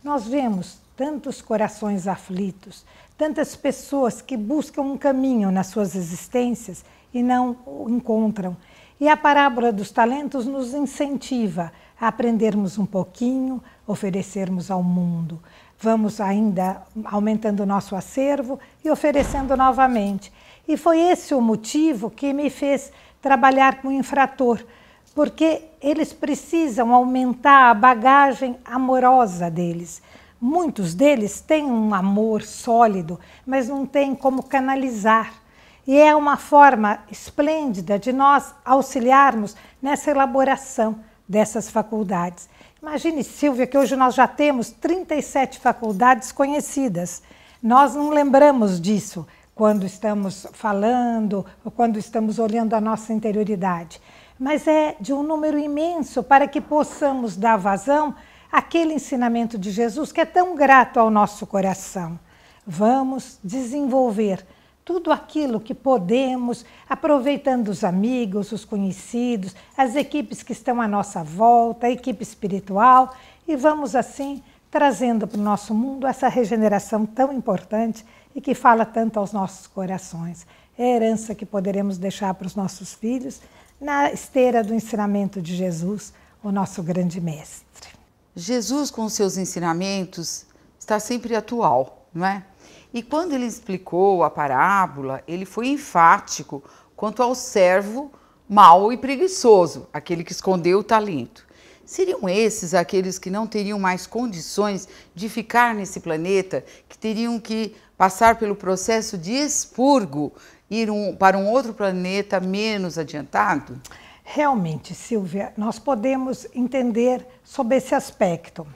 Nós vemos tantos corações aflitos, tantas pessoas que buscam um caminho nas suas existências e não o encontram. E a parábola dos talentos nos incentiva a aprendermos um pouquinho, oferecermos ao mundo. Vamos ainda aumentando o nosso acervo e oferecendo novamente. E foi esse o motivo que me fez trabalhar com o infrator, porque eles precisam aumentar a bagagem amorosa deles. Muitos deles têm um amor sólido, mas não têm como canalizar. E é uma forma esplêndida de nós auxiliarmos nessa elaboração dessas faculdades. Imagine, Silvia, que hoje nós já temos 37 faculdades conhecidas. Nós não lembramos disso quando estamos falando ou quando estamos olhando a nossa interioridade. Mas é de um número imenso para que possamos dar vazão àquele ensinamento de Jesus que é tão grato ao nosso coração. Vamos desenvolver tudo aquilo que podemos, aproveitando os amigos, os conhecidos, as equipes que estão à nossa volta, a equipe espiritual, e vamos assim trazendo para o nosso mundo essa regeneração tão importante e que fala tanto aos nossos corações. É a herança que poderemos deixar para os nossos filhos na esteira do ensinamento de Jesus, o nosso grande mestre. Jesus, com seus ensinamentos, está sempre atual, não é? E quando ele explicou a parábola, ele foi enfático quanto ao servo mau e preguiçoso, aquele que escondeu o talento. Seriam esses aqueles que não teriam mais condições de ficar nesse planeta, que teriam que passar pelo processo de expurgo, ir para um outro planeta menos adiantado? Realmente, Silvia, nós podemos entender sobre esse aspecto.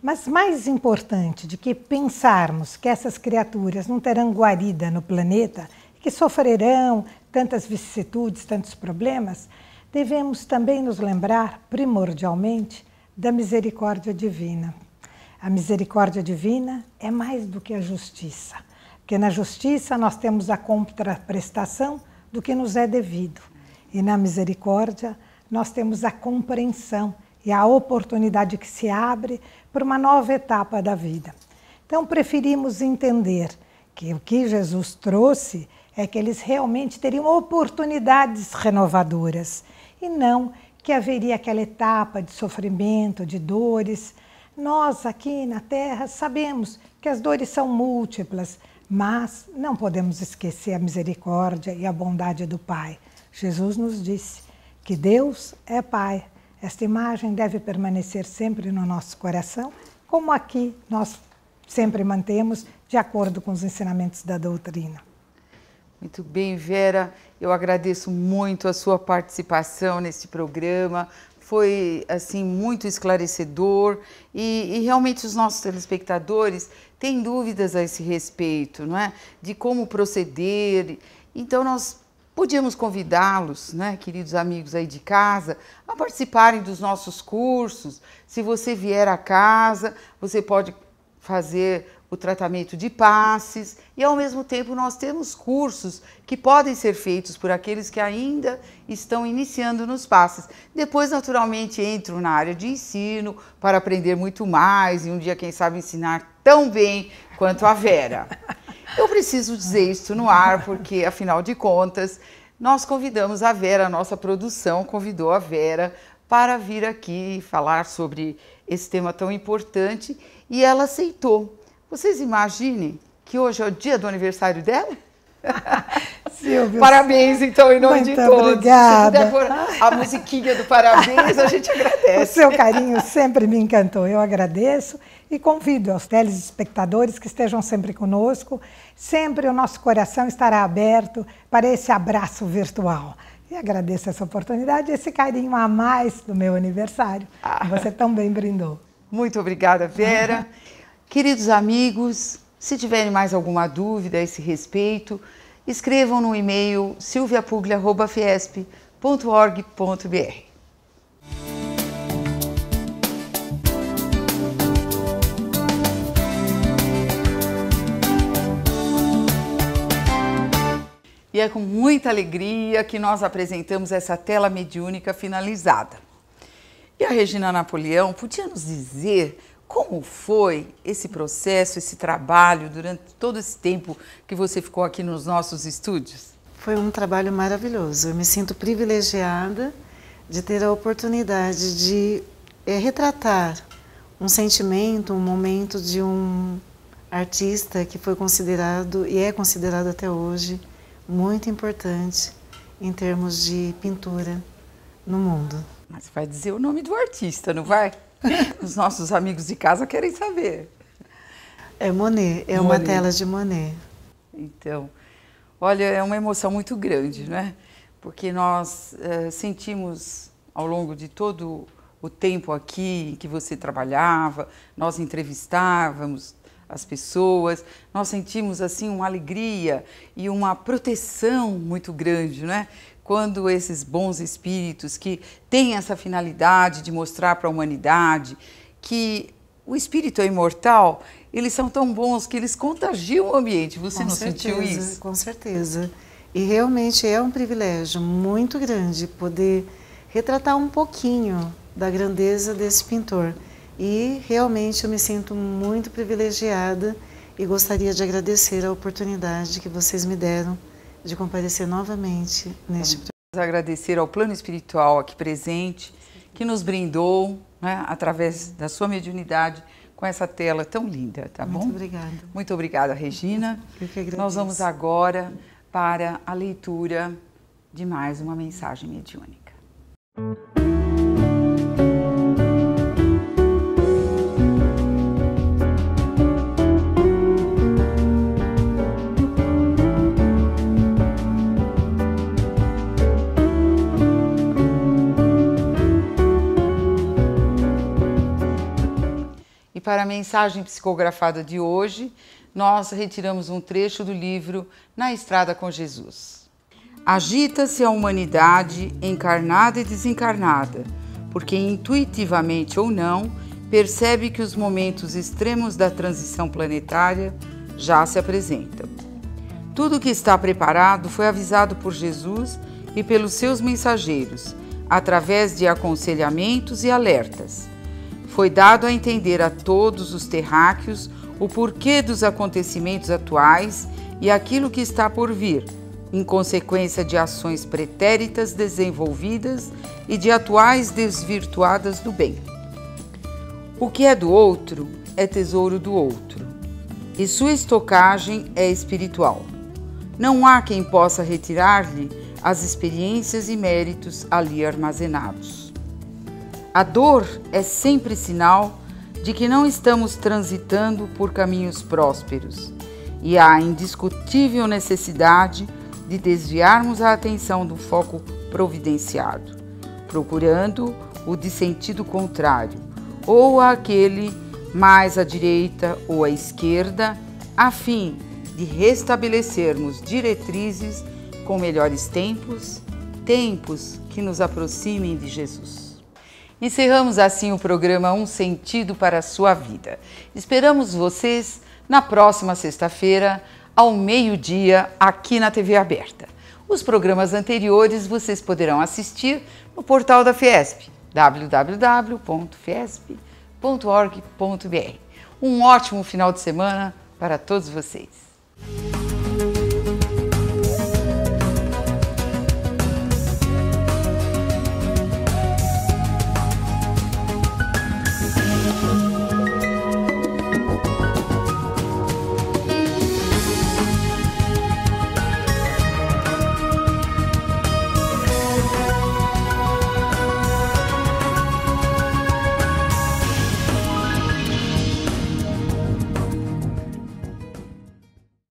Mas mais importante de que pensarmos que essas criaturas não terão guarida no planeta, que sofrerão tantas vicissitudes, tantos problemas, devemos também nos lembrar, primordialmente, da misericórdia divina. A misericórdia divina é mais do que a justiça, porque na justiça nós temos a contraprestação do que nos é devido. E na misericórdia nós temos a compreensão e a oportunidade que se abre para uma nova etapa da vida. Então preferimos entender que o que Jesus trouxe é que eles realmente teriam oportunidades renovadoras e não que haveria aquela etapa de sofrimento, de dores. Nós aqui na Terra sabemos que as dores são múltiplas, mas não podemos esquecer a misericórdia e a bondade do Pai. Jesus nos disse que Deus é Pai. Esta imagem deve permanecer sempre no nosso coração, como aqui nós sempre mantemos, de acordo com os ensinamentos da doutrina. Muito bem, Vera, eu agradeço muito a sua participação nesse programa. Foi, assim, muito esclarecedor e realmente os nossos telespectadores têm dúvidas a esse respeito, não é? De como proceder. Então, nós podíamos convidá-los, né, queridos amigos aí de casa, a participarem dos nossos cursos. Se você vier a casa, você pode fazer o tratamento de passes e, ao mesmo tempo, nós temos cursos que podem ser feitos por aqueles que ainda estão iniciando nos passes. Depois, naturalmente, entro na área de ensino para aprender muito mais e um dia, quem sabe, ensinar tão bem quanto a Vera. Eu preciso dizer isso no ar porque, afinal de contas, nós convidamos a Vera, a nossa produção convidou a Vera para vir aqui falar sobre esse tema tão importante e ela aceitou. Vocês imaginem que hoje é o dia do aniversário dela? Silvio, parabéns, então, em nome de todos. Obrigada. Se puder pôr a musiquinha do parabéns, a gente agradece. O seu carinho sempre me encantou. Eu agradeço e convido aos telespectadores que estejam sempre conosco. Sempre o nosso coração estará aberto para esse abraço virtual. E agradeço essa oportunidade, esse carinho a mais do meu aniversário. Você também brindou. Muito obrigada, Vera. Queridos amigos, se tiverem mais alguma dúvida a esse respeito, escrevam no e-mail silviapuglia@fiesp.org.br. E é com muita alegria que nós apresentamos essa tela mediúnica finalizada. E a Regina Napoleão podia nos dizer como foi esse processo, esse trabalho durante todo esse tempo que você ficou aqui nos nossos estúdios? Foi um trabalho maravilhoso. Eu me sinto privilegiada de ter a oportunidade de retratar um sentimento, um momento de um artista que foi considerado e é considerado até hoje muito importante em termos de pintura no mundo. Mas vai dizer o nome do artista, não vai? Os nossos amigos de casa querem saber. É Monet, é uma tela de Monet. Então, olha, é uma emoção muito grande, não é? Porque nós sentimos ao longo de todo o tempo aqui que você trabalhava, nós entrevistávamos as pessoas, nós sentimos assim uma alegria e uma proteção muito grande, não é? Quando esses bons espíritos que têm essa finalidade de mostrar para a humanidade que o espírito é imortal, eles são tão bons que eles contagiam o ambiente. Você não sentiu isso? Com certeza. E realmente é um privilégio muito grande poder retratar um pouquinho da grandeza desse pintor. E realmente eu me sinto muito privilegiada e gostaria de agradecer a oportunidade que vocês me deram de comparecer novamente neste programa. Vamos agradecer ao plano espiritual aqui presente, que nos brindou, né, através da sua mediunidade, com essa tela tão linda, tá bom? Muito obrigada. Muito obrigada, Regina. Eu que agradeço. Nós vamos agora para a leitura de mais uma mensagem mediúnica. Para a mensagem psicografada de hoje, nós retiramos um trecho do livro Na Estrada com Jesus. Agita-se a humanidade encarnada e desencarnada, porque intuitivamente ou não, percebe que os momentos extremos da transição planetária já se apresentam. Tudo o que está preparado foi avisado por Jesus e pelos seus mensageiros, através de aconselhamentos e alertas. Foi dado a entender a todos os terráqueos o porquê dos acontecimentos atuais e aquilo que está por vir, em consequência de ações pretéritas desenvolvidas e de atuais desvirtuadas do bem. O que é do outro é tesouro do outro, e sua estocagem é espiritual. Não há quem possa retirar-lhe as experiências e méritos ali armazenados. A dor é sempre sinal de que não estamos transitando por caminhos prósperos e há indiscutível necessidade de desviarmos a atenção do foco providenciado, procurando o de sentido contrário, ou aquele mais à direita ou à esquerda, a fim de restabelecermos diretrizes com melhores tempos, tempos que nos aproximem de Jesus. Encerramos assim o programa Um Sentido para a Sua Vida. Esperamos vocês na próxima sexta-feira, ao meio-dia, aqui na TV Aberta. Os programas anteriores vocês poderão assistir no portal da Fiesp, www.fiesp.org.br. Um ótimo final de semana para todos vocês.